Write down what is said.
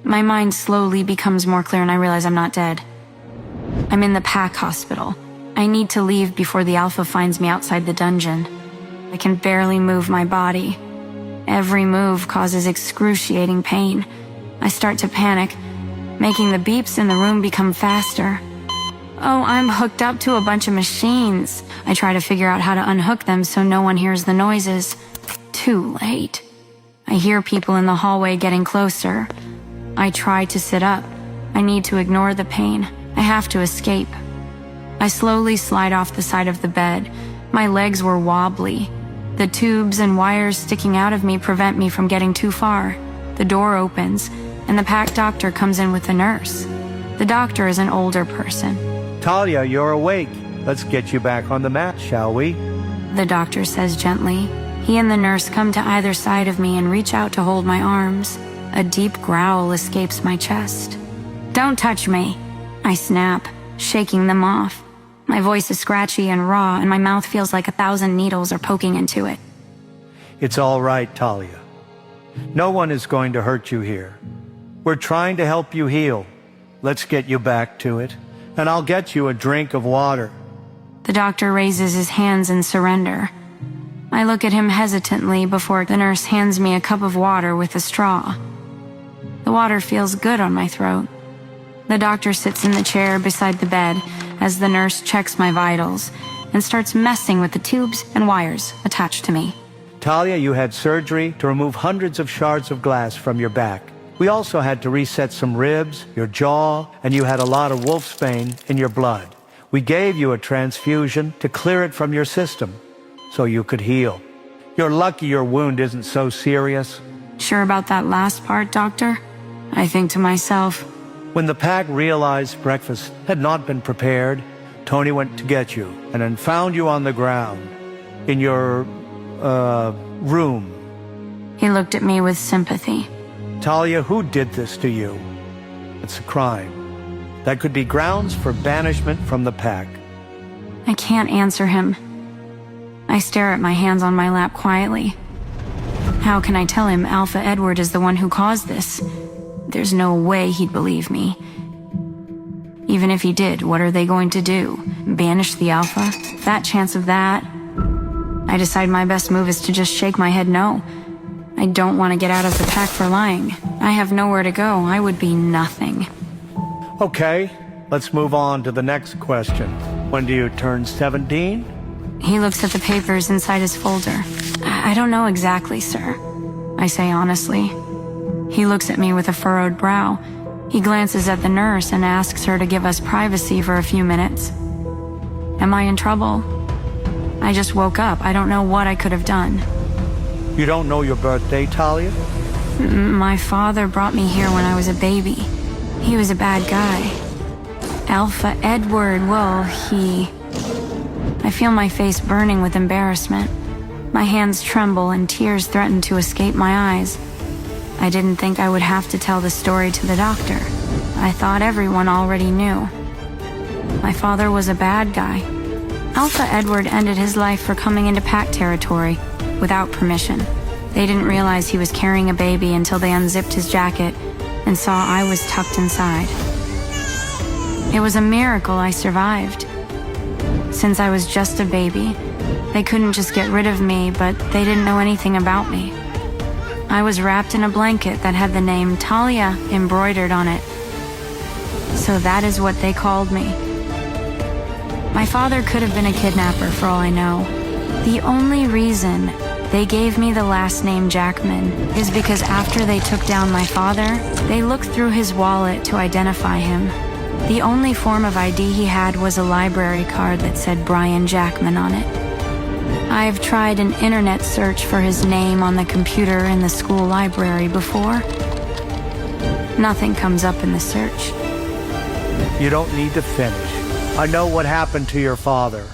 My mind slowly becomes more clear and I realize I'm not dead. I'm in the pack hospital. I need to leave before the Alpha finds me outside the dungeon. I can barely move my body. Every move causes excruciating pain. I start to panic, making the beeps in the room become faster. Oh, I'm hooked up to a bunch of machines. I try to figure out how to unhook them so no one hears the noises. Too late. I hear people in the hallway getting closer. I try to sit up. I need to ignore the pain. I have to escape. I slowly slide off the side of the bed. My legs were wobbly. The tubes and wires sticking out of me prevent me from getting too far. The door opens, and the pack doctor comes in with a nurse. The doctor is an older person. Talia, you're awake. Let's get you back on the mat, shall we? The doctor says gently. He and the nurse come to either side of me and reach out to hold my arms. A deep growl escapes my chest. "Don't touch me," I snap, shaking them off. My voice is scratchy and raw, and my mouth feels like 1,000 needles are poking into it. It's all right, Talia. No one is going to hurt you here. We're trying to help you heal. Let's get you back to it, and I'll get you a drink of water. The doctor raises his hands in surrender. I look at him hesitantly before the nurse hands me a cup of water with a straw. The water feels good on my throat. The doctor sits in the chair beside the bed as the nurse checks my vitals and starts messing with the tubes and wires attached to me. Talia, you had surgery to remove hundreds of shards of glass from your back. We also had to reset some ribs, your jaw, and you had a lot of wolfsbane in your blood. We gave you a transfusion to clear it from your system so you could heal. You're lucky your wound isn't so serious. Sure about that last part, doctor? I think to myself. When the pack realized breakfast had not been prepared, Tony went to get you and then found you on the ground in your, room. He looked at me with sympathy. Talia, who did this to you? It's a crime. That could be grounds for banishment from the pack. I can't answer him. I stare at my hands on my lap quietly. How can I tell him Alpha Edward is the one who caused this? There's no way he'd believe me. Even if he did, what are they going to do? Banish the Alpha? Fat chance of that. I decide my best move is to just shake my head no. I don't want to get out of the pack for lying. I have nowhere to go. I would be nothing. Okay, let's move on to the next question. When do you turn 17? He looks at the papers inside his folder. I don't know exactly, sir. I say honestly. He looks at me with a furrowed brow. He glances at the nurse and asks her to give us privacy for a few minutes. Am I in trouble? I just woke up. I don't know what I could have done. You don't know your birthday, Talia? My father brought me here when I was a baby. He was a bad guy. Alpha Edward, well, I feel my face burning with embarrassment. My hands tremble and tears threaten to escape my eyes. I didn't think I would have to tell the story to the doctor. I thought everyone already knew. My father was a bad guy. Alpha Edward ended his life for coming into pack territory without permission. They didn't realize he was carrying a baby until they unzipped his jacket and saw I was tucked inside. It was a miracle I survived. Since I was just a baby, they couldn't just get rid of me, but they didn't know anything about me. I was wrapped in a blanket that had the name Talia embroidered on it. So that is what they called me. My father could have been a kidnapper for all I know. The only reason they gave me the last name Jackman is because after they took down my father, they looked through his wallet to identify him. The only form of ID he had was a library card that said Brian Jackman on it. I've tried an internet search for his name on the computer in the school library before. Nothing comes up in the search. You don't need to finish. I know what happened to your father.